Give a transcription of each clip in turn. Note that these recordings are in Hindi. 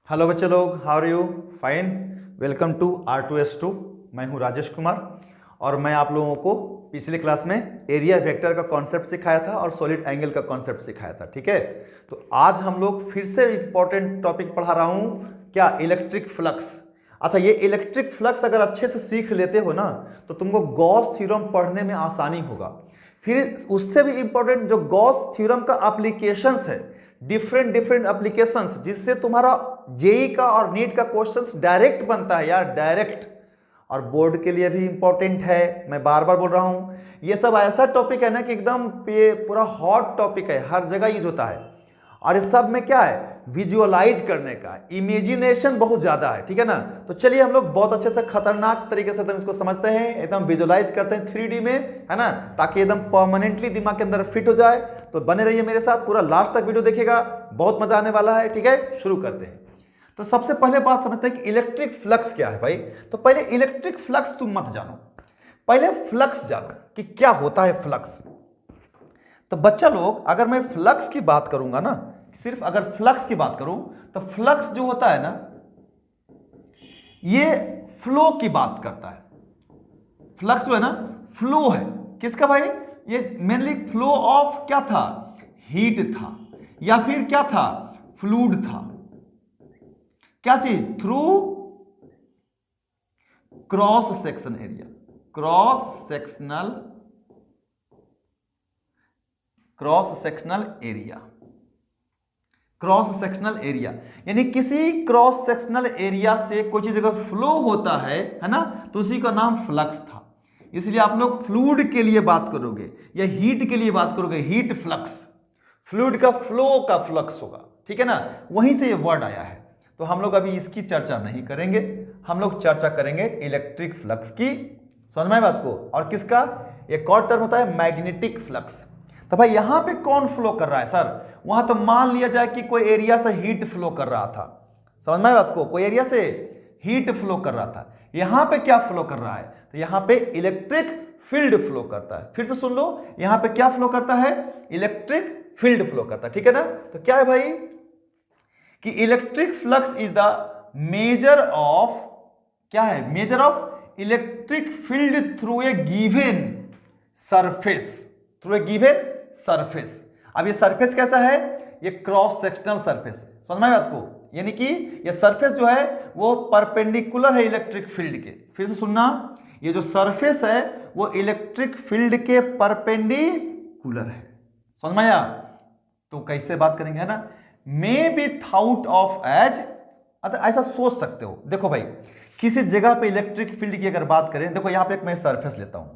हेलो बच्चे लोग, how are you? Fine. Welcome to R2S2। मैं हूं राजेश कुमार और मैं आप लोगों को पिछले क्लास में एरिया वेक्टर का कॉन्सेप्ट सिखाया था और सॉलिड एंगल का कॉन्सेप्ट सिखाया था। ठीक है, तो आज हम लोग फिर से इंपॉर्टेंट टॉपिक पढ़ा रहा हूं। क्या? Electric flux. अच्छा, ये इलेक्ट्रिक फ्लक्स अगर अच्छे से सीख लेते हो ना तो तुमको गॉस थ्योरम पढ़ने में आसानी होगा। फिर उससे भी इंपॉर्टेंट जो गॉस थ्योरम का एप्लीकेशंस है, डिफरेंट डिफरेंट एप्लीकेशंस, जिससे तुम्हारा जेई का और नीट का क्वेश्चंस डायरेक्ट बनता है यार, डायरेक्ट। और बोर्ड के लिए भी इंपॉर्टेंट है, मैं बार बार बोल रहा हूं। ये सब ऐसा टॉपिक है ना कि एकदम पूरा हॉट टॉपिक है, हर जगह यूज होता है। और इस सब में क्या है? विजुअलाइज करने का इमेजिनेशन बहुत ज्यादा है। ठीक है ना? तो चलिए हम लोग बहुत अच्छे से खतरनाक तरीके से एकदम इसको समझते हैं, एकदम विजुअलाइज करते हैं 3D में, है ना, ताकि एकदम परमानेंटली दिमाग के अंदर फिट हो जाए। तो बने रहिए मेरे साथ, पूरा लास्ट तक वीडियो देखिएगा, बहुत मजा आने वाला है। ठीक है, शुरू करते हैं। तो सबसे पहले बात समझते हैं कि इलेक्ट्रिक फ्लक्स क्या है भाई। तो पहले इलेक्ट्रिक फ्लक्स तुम मत जानो, पहले फ्लक्स जानो कि क्या होता है फ्लक्स। तो बच्चा लोग, अगर मैं फ्लक्स की बात करूंगा ना, सिर्फ अगर फ्लक्स की बात करूं, तो फ्लक्स जो होता है ना, ये फ्लो की बात करता है। फ्लक्स जो है ना, फ्लो है। किसका भाई? ये मेनली फ्लो ऑफ क्या था? हीट था, या फिर क्या था? फ्लूइड था। क्या चीज? Through cross section area, cross sectional area, cross sectional area. यानी किसी क्रॉस सेक्शनल एरिया से कोई चीज अगर फ्लो होता है ना, तो उसी का नाम फ्लक्स था। इसलिए आप लोग फ्लूइड के लिए बात करोगे या हीट के लिए बात करोगे, हीट फ्लक्स। फ्लूइड का फ्लो का फ्लक्स होगा। ठीक है ना? वहीं से ये वर्ड आया है। तो हम लोग अभी इसकी चर्चा नहीं करेंगे, हम लोग चर्चा करेंगे इलेक्ट्रिक फ्लक्स की। समझ में बात को? और किसका? एक और टर्म होता है मैग्नेटिक फ्लक्स। तो भाई यहां पे कौन फ्लो कर रहा है सर? वहां तो मान लिया जाए कि कोई एरिया से हीट फ्लो कर रहा था। समझ में बात को? कोई एरिया से हीट फ्लो कर रहा था। यहां पे क्या फ्लो कर रहा है? तो यहां पे इलेक्ट्रिक फील्ड फ्लो करता है। फिर से सुन लो, यहां पे क्या फ्लो करता है? इलेक्ट्रिक फील्ड फ्लो करता है। ठीक है ना? तो क्या है भाई कि electric flux is the measure of, क्या है? Measure of electric field through a given surface, through a given surface. अब ये सरफेस कैसा है? ये क्रॉस सेक्शनल सरफेस है। समझ में बात को? यानी कि ये सरफेस जो है वो परपेंडिकुलर है इलेक्ट्रिक फील्ड के। फिर से सुनना, ये जो सरफेस है वो इलेक्ट्रिक फील्ड के परपेंडिकुलर है। समझ में आया? तो कैसे बात करेंगे, है ना? May be thought of as, ऐसा सोच सकते हो। देखो भाई, किसी जगह पे इलेक्ट्रिक फील्ड की अगर बात करें, देखो यहां पे एक मैं सरफेस लेता हूं,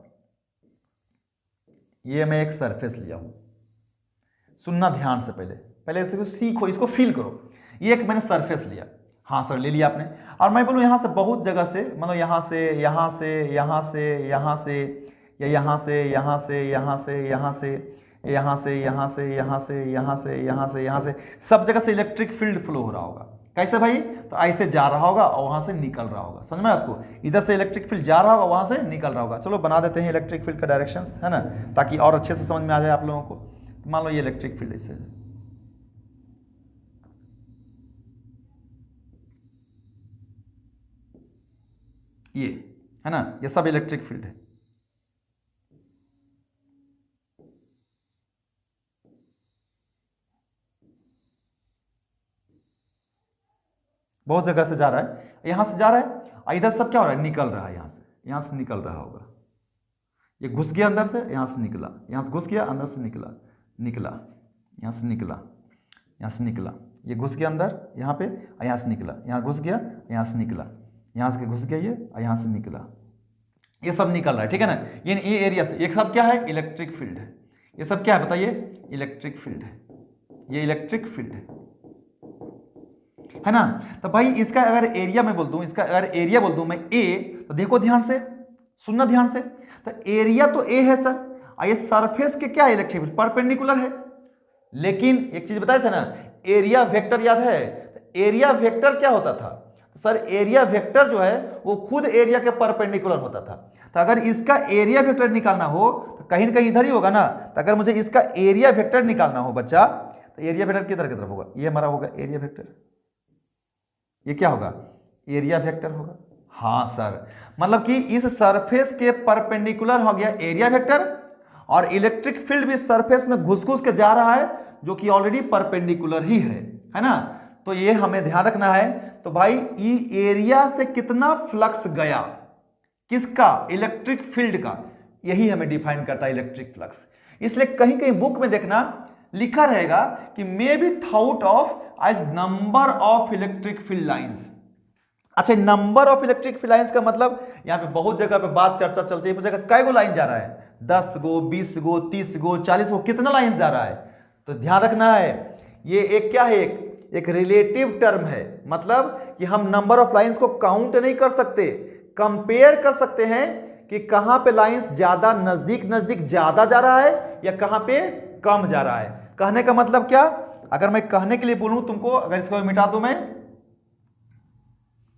ये मैं एक सरफेस लिया हूं। सुनना ध्यान से, पहले पहले इसको सीखो, इसको फील करो। ये एक मैंने सरफेस लिया, हाँ सर ले लिया आपने। और मैं बोलूं यहां से बहुत जगह से, मतलब यहां से, यहां से, यहां से, यहां से, या यहां से, यहां से, यहां से, यहां से, यहां से, यहां से, यहां से, यहां से, यहां से, यहां से, सब जगह से इलेक्ट्रिक फील्ड फ्लो हो रहा होगा। कैसे भाई? तो ऐसे जा रहा होगा और वहां से निकल रहा होगा। समझ में आपको? इधर से इलेक्ट्रिक फील्ड जा रहा होगा, वहां से निकल रहा होगा। चलो बना देते हैं इलेक्ट्रिक फील्ड का डायरेक्शंस, है ना, ताकि और अच्छे से समझ में आ जाए आप लोगों को। तो मान लो ये इलेक्ट्रिक फील्ड ऐसे है, ये है ना, ये सब इलेक्ट्रिक फील्ड है। बहुत जगह से जा रहा है, यहां से जा रहा है और इधर सब क्या हो रहा है? निकल रहा है। यहां से निकल रहा होगा। ये घुस गया अंदर से, यहां से निकला, यहां से घुस गया अंदर से निकला, निकला, यहां से निकला, यहां से निकला, ये घुस गया अंदर यहां पे, यहां से निकला, यहां घुस गया, यहां से निकला, यहां से घुस गया ये, और यहां से निकला। ये सब निकल रहा है। ठीक है ना? ये एरिया से, ये सब क्या है? इलेक्ट्रिक फील्ड है। ये सब क्या है बताइए? इलेक्ट्रिक फील्ड है। ये इलेक्ट्रिक फील्ड है ना? तो भाई इसका अगर एरिया मैं बोल दूं, इसका अगर एरिया बोल दूं मैं ए, तो देखो ध्यान से, सुनना ध्यान से। तो एरिया तो ए है सर, और ये सरफेस के क्या है? इलेक्ट्रिक फील्ड परपेंडिकुलर है। लेकिन एक चीज बताया था ना, एरिया वेक्टर याद है? तो एरिया वेक्टर क्या होता था? तो सर एरिया वेक्टर जो है वो खुद एरिया के परपेंडिकुलर होता था। तो अगर इसका एरिया वेक्टर निकालना हो तो कहीं ना कहीं इधर ही होगा ना। तो अगर मुझे इसका एरिया वेक्टर निकालना हो बच्चा, तो एरिया वेक्टर किधर की तरफ होगा? ये हमारा होगा एरिया वेक्टर। ये क्या होगा, एरिया वेक्टर होगा। हाँ सर, मतलब कि इस सरफेस के परपेंडिकुलर हो गया एरिया वेक्टर, और इलेक्ट्रिक फील्ड भी सरफेस में घुस घुस के जा रहा है जो कि ऑलरेडी परपेंडिकुलर ही है ना। तो ये हमें ध्यान रखना है। तो भाई ये एरिया से कितना फ्लक्स गया, किसका, इलेक्ट्रिक फील्ड का, यही हमें डिफाइन करता है इलेक्ट्रिक फ्लक्स। इसलिए कहीं कहीं बुक में देखना लिखा रहेगा कि may be thought of as number of electric field lines. अच्छा, number of electric field lines का मतलब यहां पे बहुत जगह पे बात चर्चा चलती है, पूछेगा कै गो लाइन जा रहा है, 10 गो, 20 गो, 30 गो, 40 गो, कितना लाइन जा रहा है। तो ध्यान रखना है, ये एक क्या है, एक रिलेटिव टर्म है, मतलब कि हम नंबर ऑफ लाइंस को काउंट नहीं कर सकते, कंपेयर कर सकते हैं कि कहां पे लाइंस ज्यादा नजदीक नजदीक ज्यादा जा रहा है या कहां पे कम जा रहा है। कहने का मतलब क्या, अगर मैं कहने के लिए बोलूं तुमको, अगर इसको मिटा दूं मैं,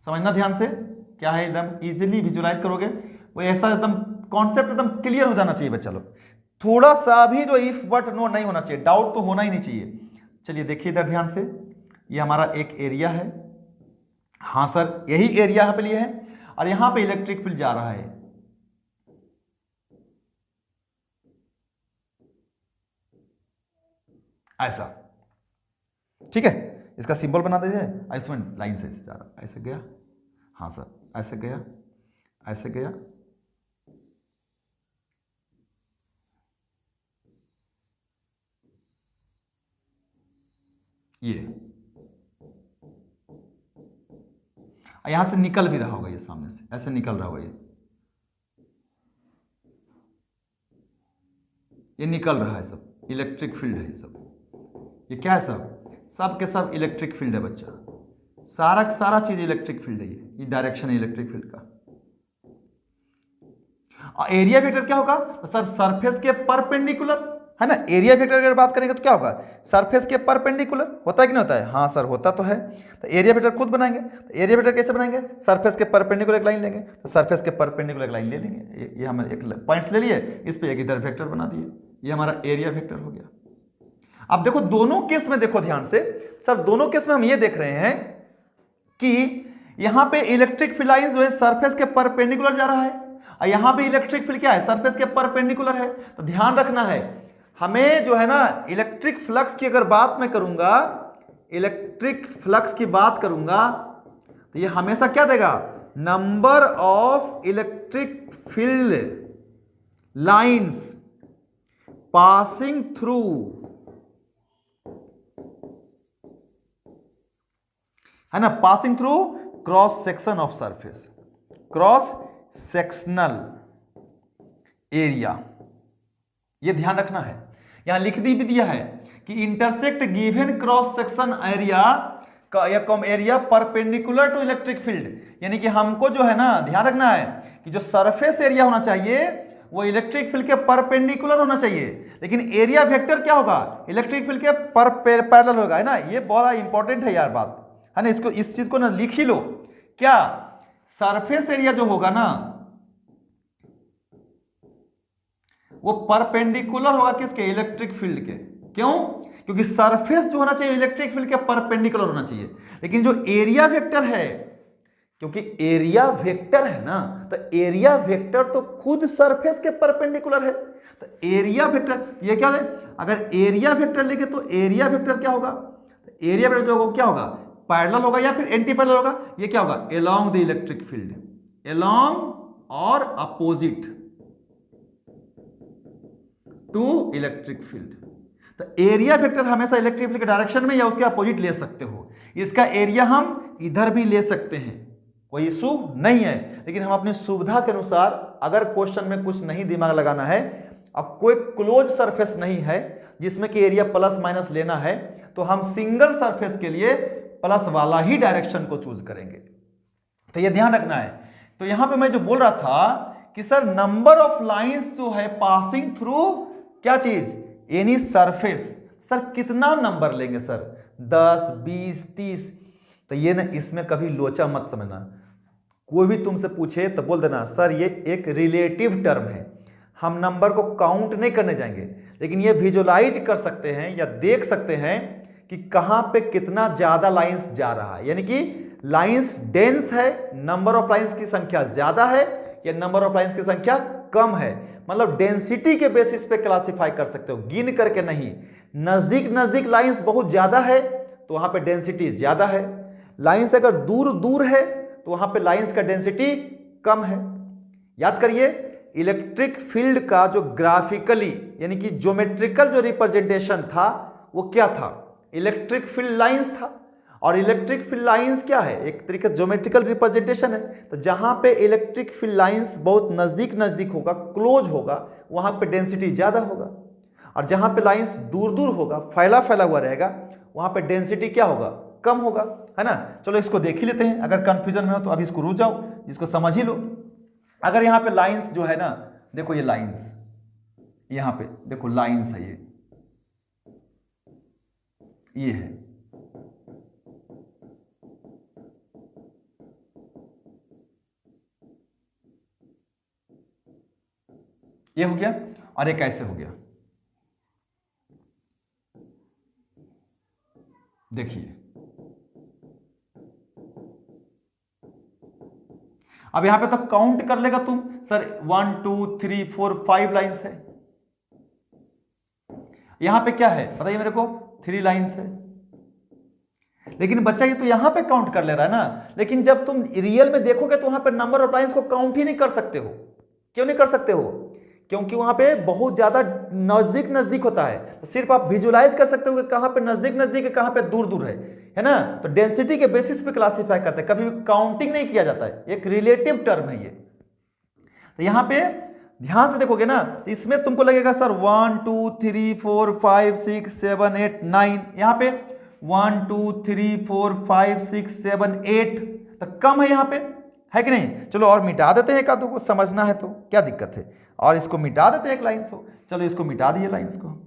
समझना ध्यान से, क्या है, एकदम इजीली विजुलाइज करोगे, वो ऐसा एकदम कॉन्सेप्ट एकदम क्लियर हो जाना चाहिए बच्चा लोग, थोड़ा सा भी जो इफ बट नो नहीं होना चाहिए, डाउट तो होना ही नहीं चाहिए। चलिए देखिए इधर ध्यान से, ये हमारा एक एरिया है, हाँ सर यही एरिया यहाँ पे लिए है, और यहां पे इलेक्ट्रिक फील्ड जा रहा है, ऐसा, ठीक है। इसका सिंबल बना दीजिए, इसमें लाइन से ऐसे जा रहा, ऐसे गया, हाँ सर ऐसे गया, ऐसे गया, ये यहां से निकल भी रहा होगा, ये सामने से ऐसे निकल रहा होगा, ये निकल रहा है, सब इलेक्ट्रिक फील्ड है, सब ये क्या है, सब के सब इलेक्ट्रिक फील्ड है बच्चा, सारा चीज इलेक्ट्रिक फील्ड है, ये डायरेक्शन है इलेक्ट्रिक फील्ड का। एरिया वेक्टर क्या होगा, तो सर सरफेस के परपेंडिकुलर है ना, एरिया वेक्टर अगर बात करेंगे तो क्या होगा, सरफेस के परपेंडिकुलर होता है कि नहीं होता है, हाँ सर होता तो है। तो एरिया वेक्टर खुद बनाएंगे, तो एरिया वेक्टर कैसे बनाएंगे, सरफेस के परपेंडिकुलर एक लाइन लेंगे, तो सरफेस के परपेंडिकुलर एक लाइन ले लेंगे, ये हम एक पॉइंट्स ले लिए, इस पे एक इधर वेक्टर बना दिए, ये हमारा एरिया वेक्टर हो गया। अब देखो दोनों केस में देखो ध्यान से, सर दोनों केस में हम ये देख रहे हैं कि यहां पे इलेक्ट्रिक फील्ड लाइंस जो है सरफेस के परपेंडिकुलर जा रहा है, और यहां पे इलेक्ट्रिक फील्ड क्या है, सरफेस के परपेंडिकुलर है। तो ध्यान रखना है हमें जो है ना, इलेक्ट्रिक फ्लक्स की अगर बात मैं करूंगा, इलेक्ट्रिक फ्लक्स की बात करूंगा, तो ये हमेशा क्या देगा, number of electric field lines passing through है ना, passing through cross section of surface, cross sectional area, ये ध्यान रखना है। यहां लिख दी भी दिया है कि intersect given cross section area का या कम area perpendicular to electric field, यानी कि हमको जो है ना ध्यान रखना है कि जो सरफेस एरिया होना चाहिए वो इलेक्ट्रिक फील्ड के परपेंडिकुलर होना चाहिए, लेकिन एरिया वेक्टर क्या होगा, इलेक्ट्रिक फील्ड के पैरेलल होगा, है ना। ये बड़ा इंपॉर्टेंट है यार बात, है ना, इसको इस चीज को ना लिख ही लो। क्या सरफेस एरिया जो होगा ना वो परपेंडिकुलर होगा किसके, इलेक्ट्रिक फील्ड के। क्यों, क्योंकि सरफेस जो होना चाहिए इलेक्ट्रिक फील्ड के परपेंडिकुलर होना चाहिए, लेकिन जो एरिया वेक्टर है, क्योंकि एरिया वेक्टर है ना, तो एरिया वेक्टर तो खुद सरफेस के परपेंडिकुलर है। तो एरिया वेक्टर ये क्या है, अगर एरिया वेक्टर लेके तो एरिया वेक्टर क्या होगा, एरिया वेक्टर जो होगा क्या होगा, पैरेलल होगा या फिर एंटी पैरेलल होगा। ये क्या होगा, along the electric field, along और अपोजिट टू इलेक्ट्रिक फील्ड। तो एरिया वेक्टर हमेशा इलेक्ट्रिक फील्ड के डायरेक्शन में या उसके अपोजिट ले सकते हो। इसका एरिया हम इधर भी ले सकते हैं, कोई इशू नहीं है, लेकिन हम अपनी सुविधा के अनुसार, अगर क्वेश्चन में कुछ नहीं दिमाग लगाना है और कोई क्लोज सरफेस नहीं है जिसमें कि एरिया प्लस माइनस लेना है, तो हम सिंगल सरफेस के लिए प्लस वाला ही डायरेक्शन को चूज करेंगे। तो ये ध्यान रखना है। तो यहां पे मैं जो बोल रहा था कि सर नंबर ऑफ लाइंस जो है पासिंग थ्रू क्या चीज, एनी सरफेस, सर कितना नंबर लेंगे सर, 10, 20, 30। तो ये ना, इसमें कभी लोचा मत समझना, कोई भी तुमसे पूछे तो बोल देना सर ये एक रिलेटिव टर्म है, हम नंबर को काउंट नहीं करने जाएंगे, लेकिन ये विजुलाइज कर सकते हैं या देख सकते हैं कि कहां पे कितना ज्यादा लाइंस जा रहा है, यानी कि लाइंस डेंस है, नंबर ऑफ लाइंस की संख्या ज्यादा है या नंबर ऑफ लाइंस की संख्या कम है, मतलब डेंसिटी के बेसिस पे क्लासिफाई कर सकते हो, गिन करके नहीं। नजदीक नजदीक लाइंस बहुत ज्यादा है तो वहां पे डेंसिटी ज्यादा है, लाइंस अगर दूर दूर है तो वहां पे लाइंस का डेंसिटी कम है। याद करिए, इलेक्ट्रिक फील्ड का जो ग्राफिकली यानी कि ज्योमेट्रिकल जो रिप्रेजेंटेशन था वो क्या था, इलेक्ट्रिक फील्ड लाइंस था। और इलेक्ट्रिक फील्ड लाइंस क्या है, एक तरीके से ज्योमेट्रिकल रिप्रेजेंटेशन है। तो जहां पे इलेक्ट्रिक फील्ड लाइंस बहुत नजदीक नजदीक होगा, क्लोज होगा, वहां पे डेंसिटी ज्यादा होगा, और जहां पे लाइंस दूर दूर होगा, फैला फैला हुआ रहेगा, वहां पे डेंसिटी क्या होगा, कम होगा, है ना। चलो इसको देख ही लेते हैं, अगर कंफ्यूजन में हो तो अभी इसको रुक जाओ, इसको समझ ही लो। अगर यहाँ पे लाइंस जो है ना, देखो ये लाइंस, यहाँ पे देखो लाइंस है, ये है, ये हो गया, और एक ऐसे हो गया, देखिए। अब यहां पे तो काउंट कर लेगा तुम, सर 1 2 3 4 5 लाइंस है, यहां पे क्या है बताइए मेरे को, 3 लाइंस है। लेकिन बच्चा ये तो यहां पे काउंट कर ले रहा है ना, लेकिन जब तुम रियल में देखोगे तो वहां पे नंबर ऑफ लाइंस को काउंट ही नहीं कर सकते हो। क्यों नहीं कर सकते हो, क्योंकि वहां पे बहुत ज्यादा नजदीक नजदीक होता है। तो सिर्फ आप विजुलाइज कर सकते हो कि कहां पे नजदीक नजदीक है, कहां पे दूर दूर है ना। तो डेंसिटी के बेसिस पे क्लासिफाई करते हैं, कभी भी काउंटिंग नहीं किया जाता है, एक रिलेटिव टर्म है ये। तो यहां पे ध्यान से देखोगे ना, तो इसमें तुमको लगेगा सर 1 2 3 4 5 6 7 8 9, यहां पे 1 2 3 4 5 6 7 8, तो कम है यहां पे, है कि नहीं। चलो और मिटा देते हैं, एक आधों को समझना है तो क्या दिक्कत है, और इसको मिटा देते हैं एक लाइन को। चलो इसको मिटा दिए लाइंस को,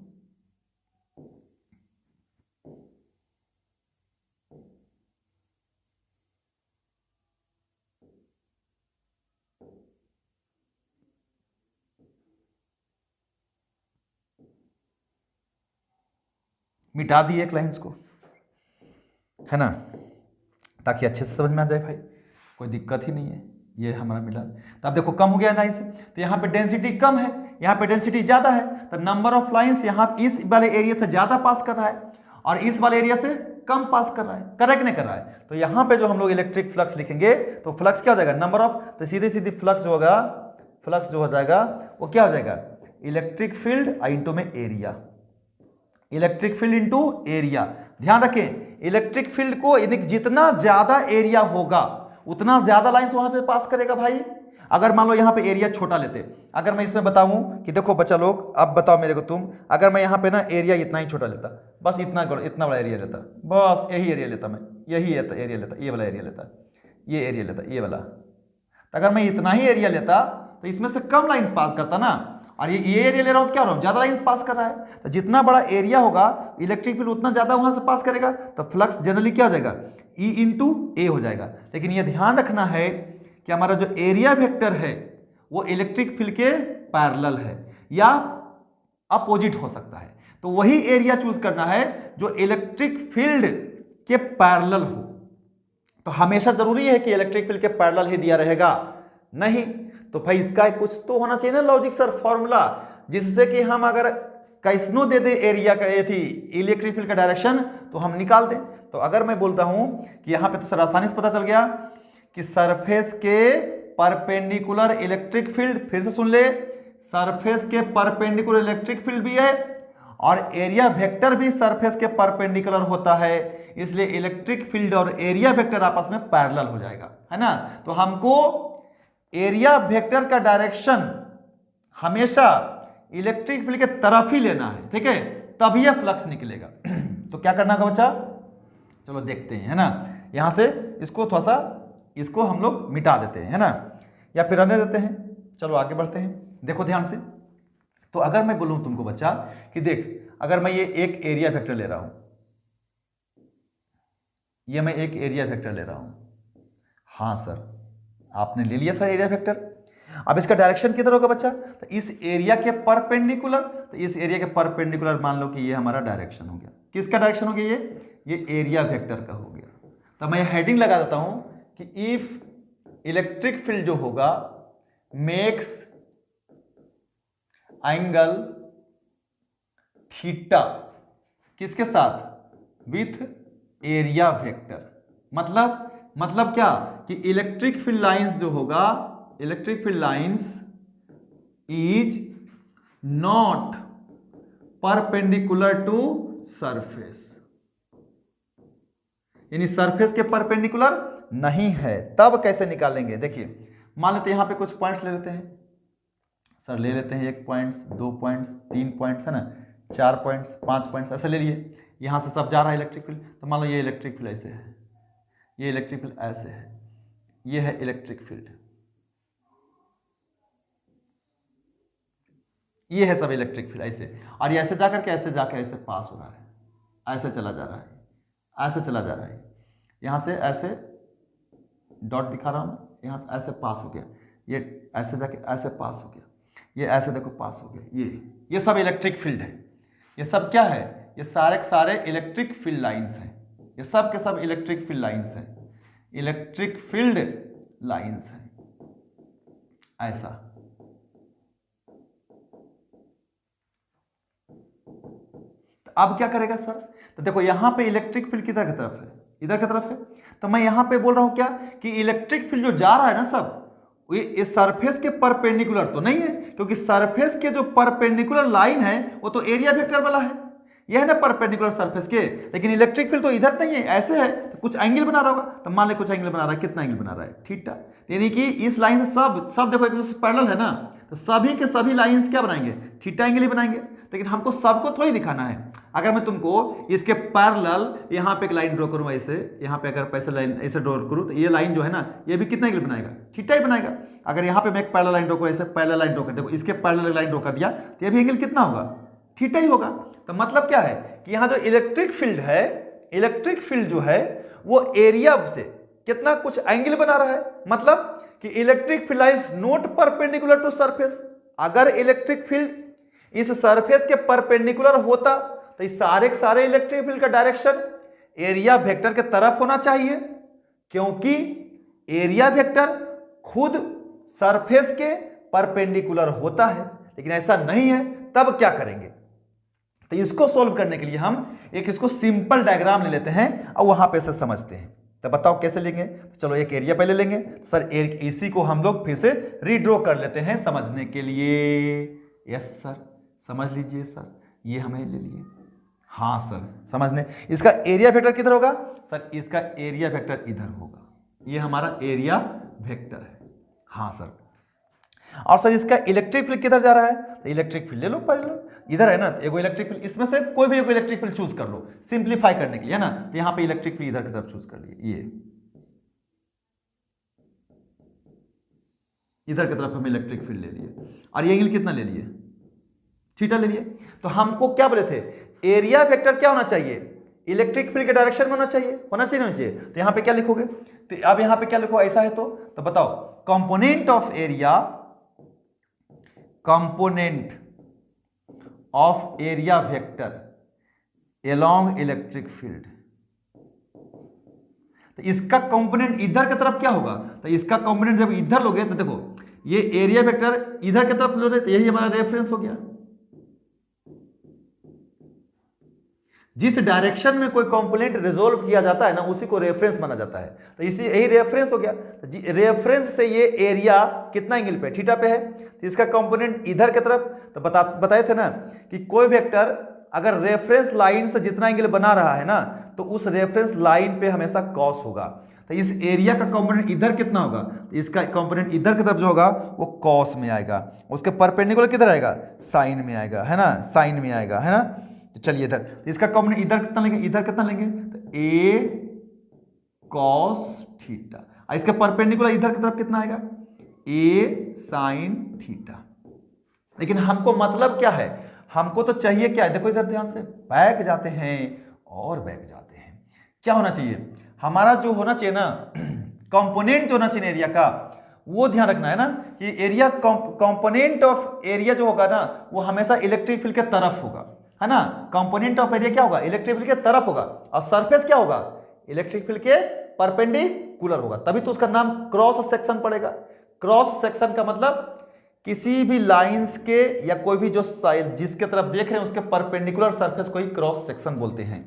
मिटा दिए एक लाइंस को, है ना, ताकि अच्छे से समझ में आ जाए भाई, कोई दिक्कत ही नहीं है। ये हमारा मिला, तो अब देखो कम हो गया लाइन से, तो यहाँ पे डेंसिटी कम है, यहाँ पे डेंसिटी ज्यादा है, तो नंबर ऑफ लाइंस यहाँ इस वाले एरिया से ज्यादा पास कर रहा है और इस वाले एरिया से कम पास कर रहा है, करेक्ट नहीं कर रहा है। तो यहाँ पे जो हम लोग इलेक्ट्रिक फ्लक्स लिखेंगे तो फ्लक्स क्या हो जाएगा, नंबर ऑफ, तो सीधे सीधे फ्लक्स जो होगा, फ्लक्स जो हो जाएगा वो क्या हो जाएगा, इलेक्ट्रिक फील्ड इंटू में area, electric field into area. ध्यान रखें, इलेक्ट्रिक फील्ड को यानी जितना ज्यादा एरिया होगा उतना ज्यादा लाइंस वहां पे पास करेगा भाई। अगर मान लो यहाँ पे एरिया छोटा लेते, अगर मैं इसमें बताऊं कि देखो बच्चा लोग, अब बताओ मेरे को तुम, अगर मैं यहाँ पे ना एरिया इतना ही छोटा लेता, बस इतना बड़ा एरिया लेता, बस यही एरिया लेता, मैं यही एरिया लेता, ये वाला एरिया लेता, ये एरिया लेता, ये वाला, तो अगर मैं इतना ही एरिया लेता तो इसमें से कम लाइन पास करता ना, और ये एरिया ले रहा हूं, क्या हो रहा हूं, ज्यादा लाइंस पास कर रहा है। तो जितना बड़ा एरिया होगा इलेक्ट्रिक फील्ड उतना ज्यादा वहां से पास करेगा, तो फ्लक्स जनरली क्या हो जाएगा, E इंटू ए हो जाएगा। लेकिन ये ध्यान रखना है कि हमारा जो एरिया वेक्टर है वो इलेक्ट्रिक फील्ड के पैरेलल है या अपोजिट हो सकता है, तो वही एरिया चूज करना है जो इलेक्ट्रिक फील्ड के पैरेलल हो। तो हमेशा जरूरी है कि इलेक्ट्रिक फील्ड के पैरेलल ही दिया रहेगा, नहीं तो भाई इसका कुछ तो होना चाहिए ना लॉजिक सर, फॉर्मूला, जिससे कि हम अगर कैसनो दे दे एरिया का थी इलेक्ट्रिक फील्ड का डायरेक्शन तो हम निकाल दें। तो अगर मैं बोलता हूं कि यहां पे तो सर आसानी से पता चल गया कि सरफेस के परपेंडिकुलर इलेक्ट्रिक फील्ड, फिर से सुन ले, सरफेस के परपेंडिकुलर इलेक्ट्रिक फील्ड भी है और एरिया वेक्टर भी सरफेस के परपेंडिकुलर होता है, इसलिए इलेक्ट्रिक फील्ड और एरिया वेक्टर आपस में पैरेलल हो जाएगा, है ना। तो हमको एरिया वेक्टर का डायरेक्शन हमेशा इलेक्ट्रिक फील्ड के तरफ ही लेना है, ठीक है, तभी यह फ्लक्स निकलेगा। तो क्या करना होगा बच्चा, चलो देखते हैं, है ना। यहां से इसको थोड़ा सा, इसको हम लोग मिटा देते हैं, है ना, या फिर रहने देते हैं। चलो आगे बढ़ते हैं, देखो ध्यान से। तो अगर मैं बोलूं तुमको बच्चा कि देख, अगर मैं ये एक एरिया वेक्टर ले रहा हूं, ये मैं एक एरिया वेक्टर ले रहा हूं, हाँ सर आपने ले लिया सर एरिया वेक्टर, अब इसका डायरेक्शन किधर होगा बच्चा, तो इस एरिया के परपेंडिकुलर, तो इस एरिया के परपेंडिकुलर मान लो कि ये हमारा डायरेक्शन हो गया, किसका डायरेक्शन हो गया, ये एरिया वेक्टर का हो गया। तो मैं हेडिंग लगा देता हूं कि इफ इलेक्ट्रिक फील्ड जो होगा मेक्स एंगल थीटा किसके साथ, विथ एरिया वेक्टर। मतलब क्या कि इलेक्ट्रिक फील्ड लाइंस जो होगा, electric field lines is not perpendicular to surface, यानी सरफेस के परपेंडिकुलर नहीं है। तब कैसे निकालेंगे, देखिए मान लेते हैं यहां पे कुछ पॉइंट्स ले लेते हैं सर, ले लेते हैं 1 पॉइंट्स, 2 पॉइंट्स, 3 पॉइंट्स है ना, 4 पॉइंट्स, 5 पॉइंट्स ऐसे ले लिए। यहां से सब जा रहा है इलेक्ट्रिक फील्ड, तो मान लो ये इलेक्ट्रिक फील्ड ऐसे है, ये इलेक्ट्रिक फील्ड ऐसे है, ये है इलेक्ट्रिक फील्ड, ये है सब इलेक्ट्रिक फील्ड ऐसे, और ये ऐसे जाकर के ऐसे पास हो रहा है, ऐसे चला जा रहा है, ऐसे चला जा रहा है, यहां से ऐसे डॉट दिखा रहा हूं, यहां से ऐसे पास हो गया, ये ऐसे जाके ऐसे पास हो गया, ये ऐसे देखो पास हो गया, ये सब इलेक्ट्रिक फील्ड है। ये सब क्या है, ये सारे के सारे इलेक्ट्रिक फील्ड लाइंस हैं, ये सब के सब इलेक्ट्रिक फील्ड लाइंस हैं, इलेक्ट्रिक फील्ड लाइंस हैं ऐसा। तो अब क्या करेगा सर, तो देखो यहां पे इलेक्ट्रिक फील्ड किधर की तरफ है, इधर की तरफ है, तो मैं यहां पे बोल रहा हूं क्या कि इलेक्ट्रिक फील्ड जो जा रहा है ना सब, ये सरफेस के परपेंडिकुलर तो नहीं है, क्योंकि सरफेस के जो परपेंडिकुलर लाइन है वो तो एरिया वेक्टर वाला है, यह है ना परपेंडिकुलर सरफेस के, लेकिन इलेक्ट्रिक फील्ड तो इधर नहीं है, ऐसे है, तो कुछ एंगल बना रहा होगा, तो मान ले कुछ एंगल बना रहा है, कितना एंगल बना रहा है, थीटा, यानी कि इस लाइन से सब देखो एक दूसरे से पैरेलल है ना, तो सभी के सभी लाइंस क्या बनाएंगे, थीटा एंगल ही बनाएंगे। लेकिन हमको सबको थोड़ी दिखाना है, अगर मैं तुमको इसके पैरेलल यहां पे एक लाइन ड्रॉ करूं ऐसे, यहां पे अगर पैसे लाइन ऐसे ड्रॉ करूं तो ये लाइन जो है ना, ये भी कितना एंगल बनाएगा, थीटा ही बनाएगा। अगर यहां पे मैं एक पैरेलल लाइन ड्रॉ करूं ऐसे, पैरेलल लाइन ड्रॉ कर, देखो इसके पैरेलल लाइन ड्रॉ कर दिया, तो ये भी एंगल कितना होगा, थीटा ही होगा। तो मतलब क्या है कि यहां जो इलेक्ट्रिक फील्ड है, इलेक्ट्रिक फील्ड जो है वो एरिया से कितना कुछ एंगल बना रहा है, मतलब कि electric field is not perpendicular to surface. अगर इलेक्ट्रिक फील्ड इस सरफेस के परपेंडिकुलर होता तो इस सारे इलेक्ट्रिक फील्ड का डायरेक्शन एरिया वेक्टर के तरफ होना चाहिए, क्योंकि एरिया वेक्टर खुद सरफेस के परपेंडिकुलर होता है, लेकिन ऐसा नहीं है। तब क्या करेंगे, तो इसको सोल्व करने के लिए हम एक इसको सिंपल डायग्राम ले लेते हैं और वहां पे से समझते हैं। तो बताओ कैसे लेंगे, तो चलो एक एरिया पहले लेंगे सर, इसी को हम लोग फिर से रीड्रॉ कर लेते हैं समझने के लिए। यस सर, समझ लीजिए सर, ये हमें ले लिए, हाँ सर समझने। इसका एरिया वेक्टर किधर होगा सर, इसका एरिया वेक्टर इधर होगा, ये हमारा एरिया वेक्टर है, हाँ सर। और सर इसका इलेक्ट्रिक फील्ड किधर जा रहा है, तो इलेक्ट्रिक फील्ड ले लो पहले, इधर है ना, एगो इलेक्ट्रिक फील्ड, इसमें से कोई भी एगो इलेक्ट्रिक फील्ड चूज कर लो सिंप्लीफाई करने के लिए, है ना। तो यहां पे इलेक्ट्रिक फील्ड इधर की तरफ चूज कर लिए, ये इधर की तरफ हम इलेक्ट्रिक फील्ड ले लिए, और ये एंगल कितना ले लिए, थीटा ले लिए। तो हमको क्या बोले थे, एरिया वेक्टर क्या होना चाहिए, इलेक्ट्रिक फील्ड के डायरेक्शन में होना चाहिए, होना चाहिए। तो यहां पे क्या लिखोगे, तो अब यहां पे क्या लिखो, ऐसा है तो बताओ, component of area, component of area vector along electric field. तो इसका कंपोनेंट इधर की तरफ क्या होगा, तो इसका कंपोनेंट जब इधर लोगे तो देखो ये एरिया वेक्टर इधर की तरफ लो रहे, तो यही हमारा रेफरेंस हो गया। जिस डायरेक्शन में कोई कंपोनेंट रिजोल्व किया जाता है ना, उसी को रेफरेंस माना जाता है, तो इसी यही रेफरेंस हो गया। तो रेफरेंस से ये एरिया कितना एंगल पे, थीटा पे है, तो इसका कंपोनेंट इधर की तरफ। तो बताए थे ना कि कोई वेक्टर अगर रेफरेंस लाइन से जितना एंगल बना रहा है ना, तो उस रेफरेंस लाइन पे हमेशा कॉस होगा। तो इस एरिया का कंपोनेंट इधर कितना होगा, तो इसका कंपोनेंट इधर की तरफ जो होगा वो कॉस में आएगा, उसके परपेंडिकुलर किधर आएगा, साइन में आएगा, है ना, साइन में आएगा, है ना। तो चलिए इधर, तो इसका कंपोनेंट इधर कितना लेंगे, इधर कितना लेंगे, तो ए कॉस थीटा, और इसका परपेंडिकुलर इधर की तरफ कितना आएगा, ए साइन थीटा। लेकिन हमको मतलब क्या है, हमको तो चाहिए क्या है, देखो इधर ध्यान से, बैक जाते हैं और बैक जाते हैं, क्या होना चाहिए हमारा, जो होना चाहिए ना कंपोनेंट जो होना चाहिए एरिया का, वो ध्यान रखना है ना कि एरिया कंपोनेंट ऑफ एरिया जो होगा ना, वो हमेशा इलेक्ट्रिक फील्ड के तरफ होगा, है ना। कंपोनेंट ऑफ एरिया क्या होगा, इलेक्ट्रिक फील्ड के तरफ होगा, और सरफेस क्या होगा, इलेक्ट्रिक फील्ड के परपेंडिकुलर होगा, तभी तो उसका नाम क्रॉस सेक्शन पड़ेगा। क्रॉस सेक्शन का मतलब किसी भी लाइंस के या कोई भी जो साइड जिसके तरफ देख रहे हैं उसके परपेंडिकुलर सरफेस को ही क्रॉस सेक्शन बोलते हैं।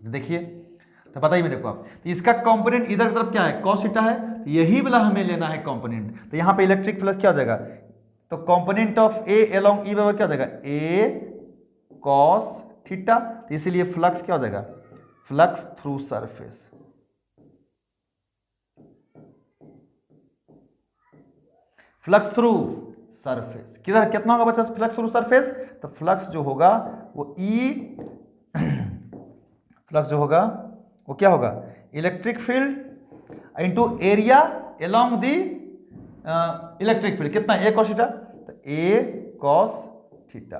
देखिए तो पता ही मेरे को आप, तो इसका कंपोनेंट इधर की तरफ क्या है, cos थीटा है, तो यही वाला हमें लेना है कंपोनेंट। तो यहां पे इलेक्ट्रिक फ्लक्स क्या हो जाएगा, तो कंपोनेंट ऑफ ए अलोंग ई बराबर क्या हो जाएगा, ए cos थीटा, तो इसीलिए फ्लक्स क्या हो जाएगा, flux through surface. Flux through surface किधर कितना होगा बच्चा, फ्लक्स थ्रू सरफेस, तो फ्लक्स जो होगा वो ई फ्लक्स जो होगा वो क्या होगा, electric field into area along the electric field, कितना ए cos थीटा, तो ए cos थीटा।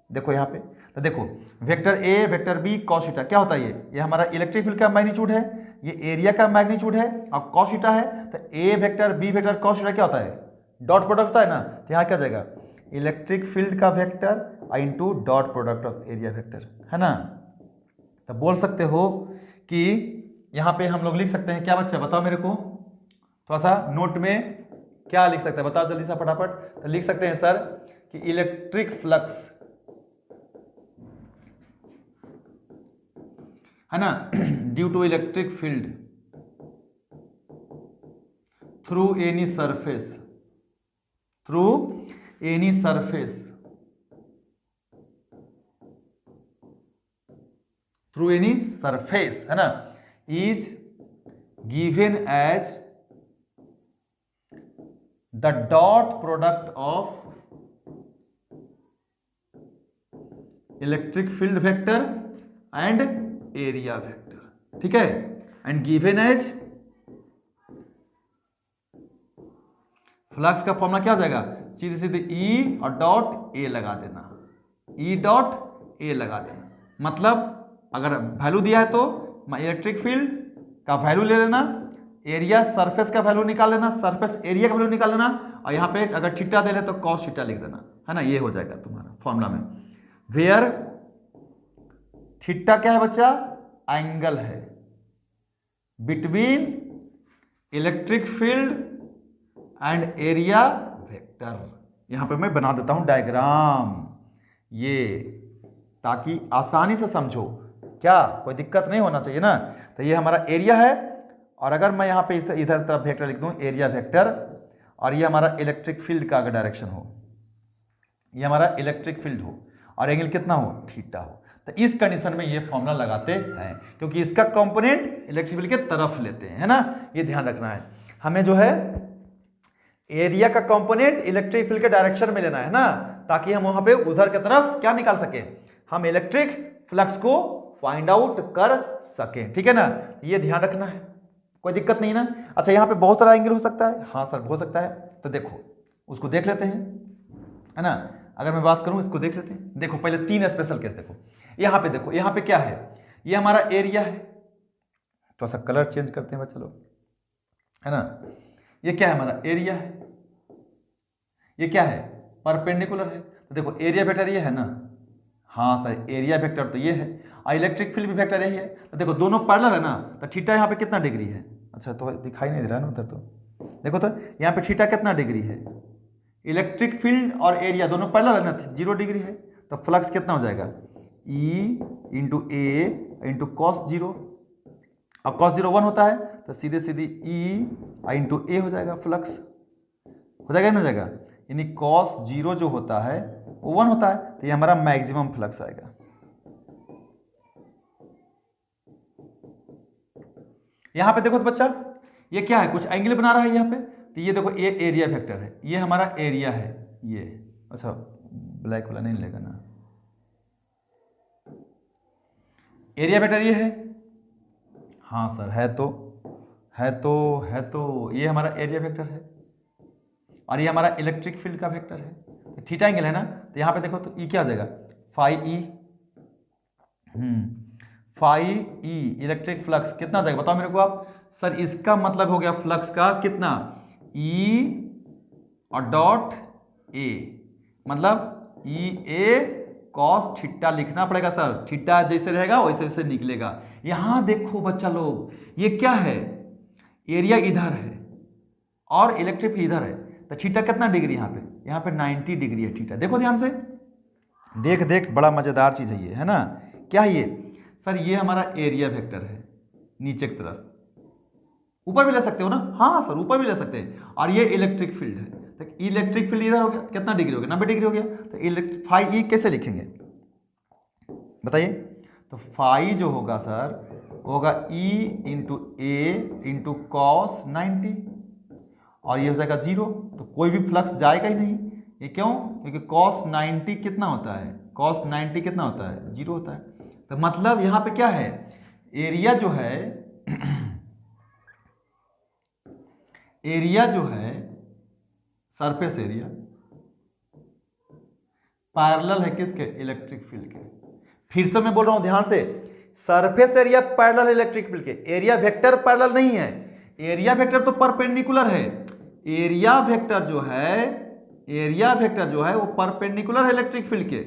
देखो यहाँ पे, तो देखो vector A vector B cos theta क्या होता है, ये हमारा इलेक्ट्रिक फील्ड का मैग्नीट्यूड है, ये एरिया का मैग्नीट्यूड है और cos थीटा है, तो A vector B vector cos theta क्या होता है, डॉट प्रोडक्ट होता है ना, तो यहाँ क्या जाएगा, इलेक्ट्रिक फील्ड का vector into dot product of area vector, है ना। तो बोल सकते हो कि यहाँ पे हम लोग लिख सकते हैं क्या बच्चा, बताओ मेरे को थोड़ा सा नोट में क्या लिख सकते हैं, बताओ जल्दी सा फटाफट। तो लिख सकते हैं सर कि इलेक्ट्रिक फ्लक्स है ना due to electric field through any surface, through any surface, through any surface है ना, is given as the dot product of electric field vector and area vector, ठीक है, एंड गिवन एज फ्लक्स का फॉर्मूला क्या हो जाएगा, सीधे सीधे ई और डॉट ए लगा देना, ई डॉट ए लगा देना, मतलब अगर वैल्यू दिया है तो इलेक्ट्रिक फील्ड का वैल्यू ले लेना, एरिया सरफेस का वैल्यू निकाल लेना, सरफेस एरिया का वैल्यू निकाल लेना, और यहाँ पे अगर थीटा दे ले तो cos थीटा लिख देना, है ना, ये हो जाएगा तुम्हारा फॉर्मूला में। वेयर थीटा क्या है बच्चा, एंगल है between electric field and area vector. यहां पे मैं बना देता हूं डायग्राम, ये ताकि आसानी से समझो, क्या कोई दिक्कत नहीं होना चाहिए ना। तो ये हमारा एरिया है, और अगर मैं यहां पे इधर तरफ वेक्टर लिख दूं एरिया वेक्टर, और ये हमारा इलेक्ट्रिक फील्ड का अगर डायरेक्शन हो, ये हमारा इलेक्ट्रिक फील्ड हो और एंगल कितना हो, थीटा हो, तो इस कंडीशन में ये फॉर्मूला लगाते हैं, क्योंकि इसका कंपोनेंट इलेक्ट्रिक फील्ड के तरफ लेते हैं, है ना, ये ध्यान रखना है हमें, जो है एरिया का कंपोनेंट इलेक्ट्रिक फील्ड के डायरेक्शन में लेना है ना, ताकि हम वहां पे उधर की तरफ क्या निकाल सके, हम इलेक्ट्रिक फ्लक्स को फाइंड आउट कर सके, ठीक है ना, ये ध्यान रखना है, कोई दिक्कत नहीं ना। अच्छा यहाँ पे बहुत सारा एंगल हो सकता है, हाँ सर हो सकता है, तो देखो उसको देख लेते हैं, है ना, अगर मैं बात करूं इसको देख लेते हैं। देखो पहले 3 स्पेशल केस देखो, यहाँ पे देखो, यहाँ पे क्या है, ये हमारा एरिया है, थोड़ा सा कलर चेंज करते हैं बच्चा लोग, है ना, ये क्या है हमारा एरिया है, ये क्या है परपेंडिकुलर है, तो देखो एरिया वेक्टर ये है ना, हाँ सर एरिया वेक्टर तो ये है, और इलेक्ट्रिक फील्ड भी वेक्टर यही है, तो देखो दोनों पैरेलल है ना, तो थीटा यहाँ पे कितना डिग्री है, अच्छा तो दिखाई नहीं दे रहा है ना उधर, तो देखो तो यहाँ पे थीटा कितना डिग्री है, इलेक्ट्रिक फील्ड और एरिया दोनों पैरेलल है ना, 0 डिग्री है, तो फ्लक्स कितना हो जाएगा, ई इंटू ए इंटू कॉस 0, अब cos 0 1 होता है, तो सीधे सीधे ई इंटू ए हो जाएगा, फ्लक्स हो जाएगा, नहीं हो जाएगा, यानी cos 0 जो होता है वो 1 होता है, तो ये हमारा मैक्सिमम फ्लक्स आएगा। यहां पे देखो तो बच्चा ये क्या है, कुछ एंगल बना रहा है यहाँ पे, तो ये देखो ये एरिया वेक्टर है, ये हमारा एरिया है, ये अच्छा ब्लैक वाला नहीं लेगा ना, एरिया वेक्टर ये है, हाँ सर है तो ये हमारा एरिया वेक्टर है, और ये हमारा इलेक्ट्रिक फील्ड का वेक्टर है, तो थीटा एंगल है ना, तो यहाँ पे देखो तो ई क्या हो जाएगा, फाई ई इलेक्ट्रिक फ्लक्स कितना हो जाएगा बताओ मेरे को आप, सर इसका मतलब हो गया फ्लक्स का कितना, ई और डॉट ए, मतलब ई ए कॉस थीटा लिखना पड़ेगा सर, थीटा जैसे रहेगा वैसे वैसे निकलेगा। यहां देखो बच्चा लोग, ये क्या है, एरिया इधर है और इलेक्ट्रिक फील्ड इधर है, तो थीटा कितना डिग्री यहाँ पे 90 डिग्री है थीटा। देखो ध्यान से, देख देख, बड़ा मजेदार चीज है ये, है ना। क्या है ये सर, ये हमारा एरिया वेक्टर है नीचे की तरफ, ऊपर भी ले सकते हो ना, हाँ सर ऊपर भी ले सकते हैं। और ये इलेक्ट्रिक फील्ड है, तो इलेक्ट्रिक फील्ड इधर हो गया, कितना डिग्री हो गया, 90 डिग्री हो गया। तो इलेक्ट्रिक फाई ई कैसे लिखेंगे बताइए, तो फाई जो होगा सर होगा ई इंटू ए इंटू कॉस 90, और ये हो जाएगा 0, तो कोई भी फ्लक्स जाएगा ही नहीं। ये क्यों, क्योंकि कॉस 90 कितना होता है, कॉस 90 कितना होता है, 0 होता है। तो मतलब यहां पे क्या है, एरिया जो है एरिया जो है सरफेस एरिया पैरेलल है किसके, इलेक्ट्रिक फील्ड के। फिर से मैं बोल रहा हूं ध्यान से, surface area parallel electric field के, एरिया वेक्टर पैरेलल नहीं है, एरिया वेक्टर तो परपेंडिकुलर है। एरिया वेक्टर जो है वो परपेंडिकुलर है इलेक्ट्रिक फील्ड के,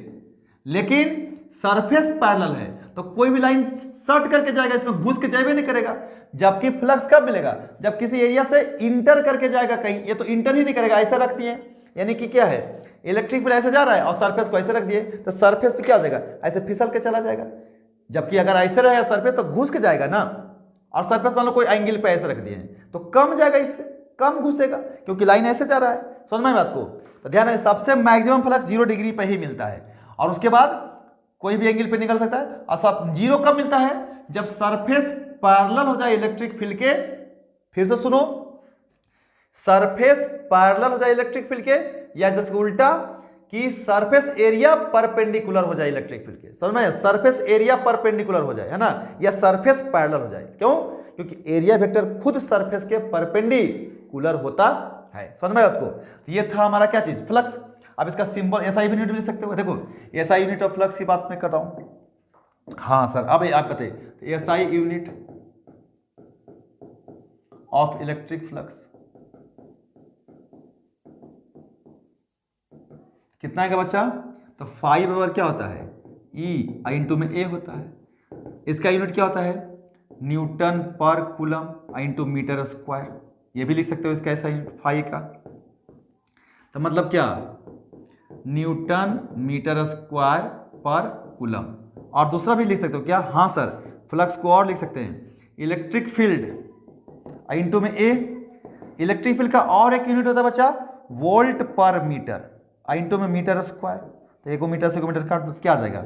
लेकिन सरफेस पैरेलल है, तो कोई भी लाइन शॉर्ट करके जाएगा, इसमें घुस के जाए नहीं करेगा। जबकि फ्लक्स कब मिलेगा, जब किसी एरिया से इंटर करके जाएगा कहीं, ये तो इंटर ही नहीं करेगा, ऐसा रखती है। यानी कि क्या है, इलेक्ट्रिक फील्ड ऐसे जा रहा है और सरफेस को ऐसे रख दिए, तो सरफेस पे क्या हो जाएगा, ऐसे फिसल के चला जाएगा। जबकि अगर ऐसे रहेगा सरफेस तो घुस के जाएगा ना, और सरफेस मान लो कोई एंगल पे ऐसे रख दिए हैं तो कम जाएगा, इससे कम घुसेगा, क्योंकि लाइन ऐसे जा रहा है। समझ में बात को, तो ध्यान है, सबसे मैक्सिमम फ्लक्स 0 डिग्री पे ही मिलता है, और उसके बाद कोई भी एंगल पे निकल सकता है। और सब 0 कब मिलता है, जब सरफेस पैरेलल हो जाए इलेक्ट्रिक फील्ड के। फिर से सुनो, सरफेस पैरेलल हो जाए इलेक्ट्रिक फील्ड के, या जैसे उल्टा कि सरफेस एरिया परपेंडिकुलर हो जाए इलेक्ट्रिक फील्ड के। समझ में, सरफेस एरिया परपेंडिकुलर हो जाए, है ना, या सरफेस पैरेलल हो जाए। क्यों, क्योंकि एरिया वेक्टर खुद सरफेस के परपेंडिकुलर होता है। समझ में आपको, तो ये था हमारा क्या चीज, फ्लक्स। अब इसका सिंबल एसआई यूनिट लिख सकते हो, देखो एसआई यूनिट ऑफ फ्लक्स की बात मैं कर रहा हूं। हाँ सर, अब आप बताइए, SI unit of electric flux कितना है का बच्चा, तो 5 बराबर क्या होता है, ई इंटू में ए होता है। इसका यूनिट क्या होता है, न्यूटन पर कूलम इंटू मीटर स्क्वायर। ये भी लिख सकते हो इसका ऐसा यूनिट 5 का, तो मतलब क्या, न्यूटन मीटर स्क्वायर पर कूलम। और दूसरा भी लिख सकते हो क्या, हाँ सर, फ्लक्स को और लिख सकते हैं, इलेक्ट्रिक फील्ड इंटू में ए। इलेक्ट्रिक फील्ड का और एक यूनिट होता है बच्चा, वोल्ट पर मीटर इंटू में मीटर स्क्वायर। तो एक मीटर से मीटर काट दो, क्या आ जाएगा,